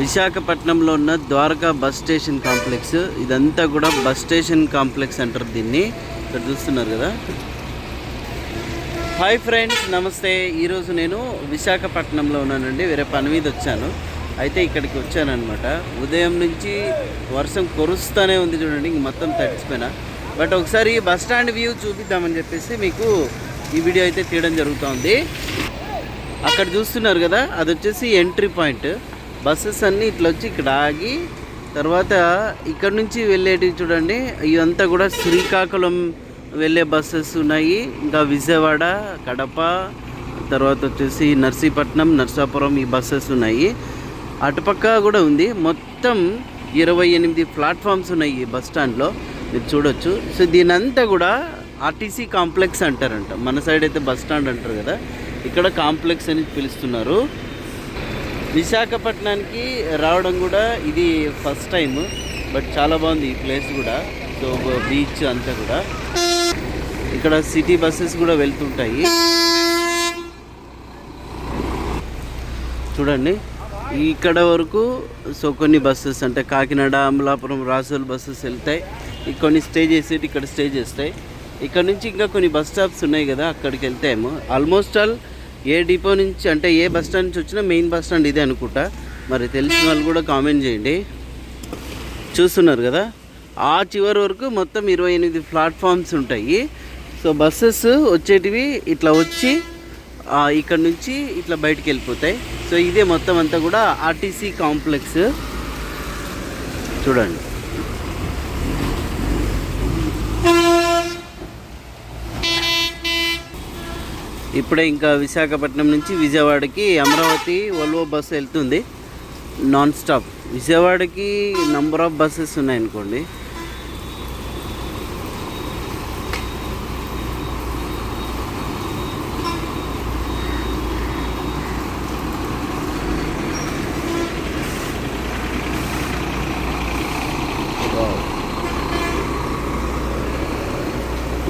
విశాఖపట్నంలో ఉన్న Dwaraka bus station complex. ఇదంతా కూడా బస్ స్టేషన్ కాంప్లెక్స్ అంటారు దీన్ని. ఇక్కడ చూస్తున్నారు కదా. హాయ్ ఫ్రెండ్స్, నమస్తే. ఈరోజు నేను విశాఖపట్నంలో ఉన్నానండి. వేరే పని మీద వచ్చాను. అయితే ఇక్కడికి వచ్చానమాట. ఉదయం నుంచి వర్షం కురుస్తూనే ఉంది చూడండి, ఇంక మొత్తం తడిచిపోయినా. బట్ ఒకసారి బస్ స్టాండ్ వ్యూ చూపిద్దామని చెప్పేసి మీకు ఈ వీడియో అయితే తీయడం జరుగుతుంది. అక్కడ చూస్తున్నారు కదా, అది వచ్చేసి ఎంట్రీ పాయింట్. బస్సెస్ అన్నీ ఇట్లా వచ్చి ఇక్కడ ఆగి తర్వాత ఇక్కడ నుంచి వెళ్ళేటివి చూడండి. ఇవంతా కూడా శ్రీకాకుళం వెళ్ళే బస్సెస్ ఉన్నాయి. ఇంకా విజయవాడ, కడప, తర్వాత వచ్చేసి నర్సీపట్నం, నర్సాపురం ఈ బస్సెస్ ఉన్నాయి. అటుపక్క కూడా ఉంది. మొత్తం 28 ప్లాట్ఫామ్స్ ఉన్నాయి ఈ బస్ స్టాండ్లో, మీరు చూడొచ్చు. సో దీనంతా కూడా ఆర్టీసీ కాంప్లెక్స్ అంటారంట. మన సైడ్ అయితే బస్ స్టాండ్ అంటారు కదా, ఇక్కడ కాంప్లెక్స్ అని పిలుస్తున్నారు. విశాఖపట్నానికి రావడం కూడా ఇది ఫస్ట్ టైం. బట్ చాలా బాగుంది ఈ ప్లేస్ కూడా. సో బీచ్ అంతా కూడా ఇక్కడ సిటీ బస్సెస్ కూడా వెళ్తుంటాయి చూడండి. ఇక్కడ వరకు సో కొన్ని బస్సెస్ అంటే కాకినాడ, అమలాపురం, రాజోల్ బస్సెస్ వెళ్తాయి. కొన్ని స్టే చేసేటి ఇక్కడ స్టే చేస్తాయి. ఇక్కడ నుంచి ఇంకా కొన్ని బస్ స్టాప్స్ ఉన్నాయి కదా, అక్కడికి వెళ్తాయేమో. ఆల్మోస్ట్ ఆల్ ఏ డిపో నుంచి అంటే ఏ బస్ స్టాండ్ నుంచి వచ్చినా మెయిన్ బస్ స్టాండ్ ఇదే అనుకుంటా. మరి తెలిసిన వాళ్ళు కూడా కామెంట్ చేయండి. చూస్తున్నారు కదా, ఆ చివరి వరకు మొత్తం 28 ప్లాట్ఫామ్స్ ఉంటాయి. సో బస్సెస్ వచ్చేటివి ఇట్లా వచ్చి ఇక్కడ నుంచి ఇట్లా బయటికి వెళ్ళిపోతాయి. సో ఇదే మొత్తం అంతా కూడా ఆర్టీసీ కాంప్లెక్స్ చూడండి. ఇప్పుడే ఇంకా విశాఖపట్నం నుంచి విజయవాడకి అమరావతి వోల్వో బస్సు వెళ్తుంది నాన్ స్టాప్. విజయవాడకి నంబర్ ఆఫ్ బస్సెస్ ఉన్నాయనుకోండి.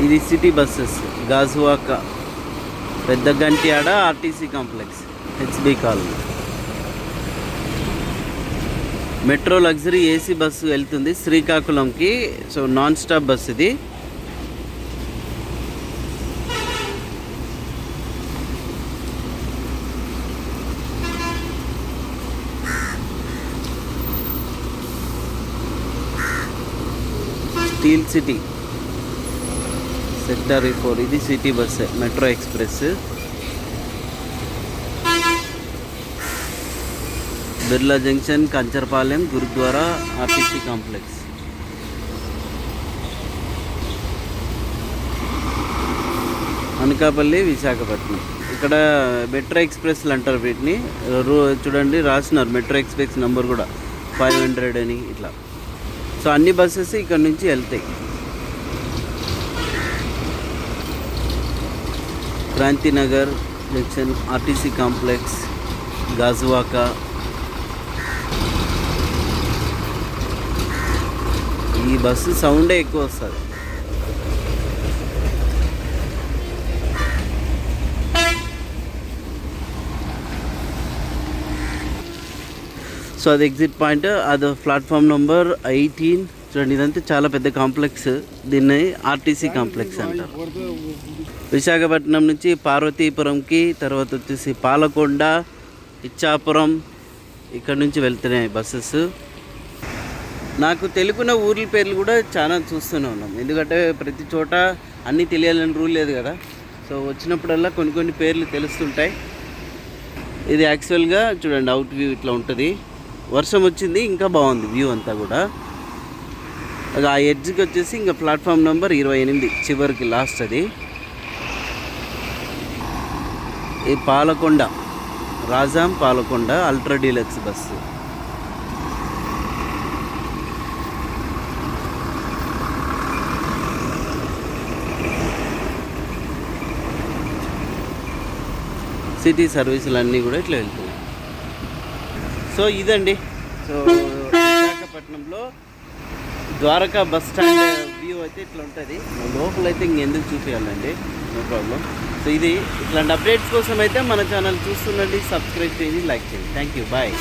ఇది సిటీ బస్సెస్. గాజువాక, పెద్ద Gantyada RTC complex, HB colony. Metro luxury AC bus వెళ్తుంది శ్రీకాకుళంకి. సో నాన్ స్టాప్ బస్ ఇది. స్టీల్ సిటీ సెక్టర్ 4 ఇది city bus, metro express. Birla junction, Kancharapalem, gurdwara, RTC complex. Anakapalli, Visakhapatnam. ఇక్కడ మెట్రో ఎక్స్ప్రెస్లు అంటారు వీటిని. చూడండి రాసినారు మెట్రో ఎక్స్ప్రెస్ నెంబర్ కూడా 500 అని ఇట్లా. సో అన్ని బస్సెస్ ఇక్కడ నుంచి వెళ్తాయి. Krantinagar junction, RTC complex, Gajuwaka. ఈ బస్సు సౌండే ఎక్కువ వస్తుంది. సో అది ఎగ్జిట్ పాయింట్, అది ప్లాట్ఫామ్ నెంబర్ 18. చూడండి, ఇదంతా చాలా పెద్ద కాంప్లెక్స్. దీన్ని ఆర్టీసీ కాంప్లెక్స్ అంటారు. విశాఖపట్నం నుంచి పార్వతీపురంకి, తర్వాత వచ్చేసి పాలకొండ, ఇచ్చాపురం, ఇక్కడ నుంచి వెళ్తున్నాయి బస్సెస్. నాకు తెలుగున్న ఊర్ల పేర్లు కూడా చాలా చూస్తూనే ఉన్నాం, ఎందుకంటే ప్రతి చోట అన్నీ తెలియాలని రూల్ లేదు కదా. సో వచ్చినప్పుడల్లా కొన్ని పేర్లు తెలుస్తుంటాయి. ఇది యాక్చువల్గా చూడండి అవుట్ వ్యూ ఇట్లా ఉంటుంది. వర్షం వచ్చింది, ఇంకా బాగుంది వ్యూ అంతా కూడా. ఆ ఎడ్జ్కి వచ్చేసి ఇంకా ప్లాట్ఫామ్ నెంబర్ 28 చివరికి లాస్ట్. అది ఈ Palakonda, Rajam Palakonda ultra deluxe bus. City సర్వీసులు అన్నీ కూడా ఇట్లా వెళ్తున్నాయి. సో ఇదండి. సో విశాఖపట్నంలో ద్వారకా బస్ స్టాండ్ వ్యూ అయితే ఇట్లా ఉంటుంది. లోపలైతే ఇంకెందుకు చూపించాలండి, నో ప్రాబ్లం. సో ఇది ఇట్లాంటి అప్డేట్స్ కోసం అయితే మన ఛానల్ చూస్తుండండి, సబ్స్క్రైబ్ చేయండి, లైక్ చేయండి. Thank you, bye.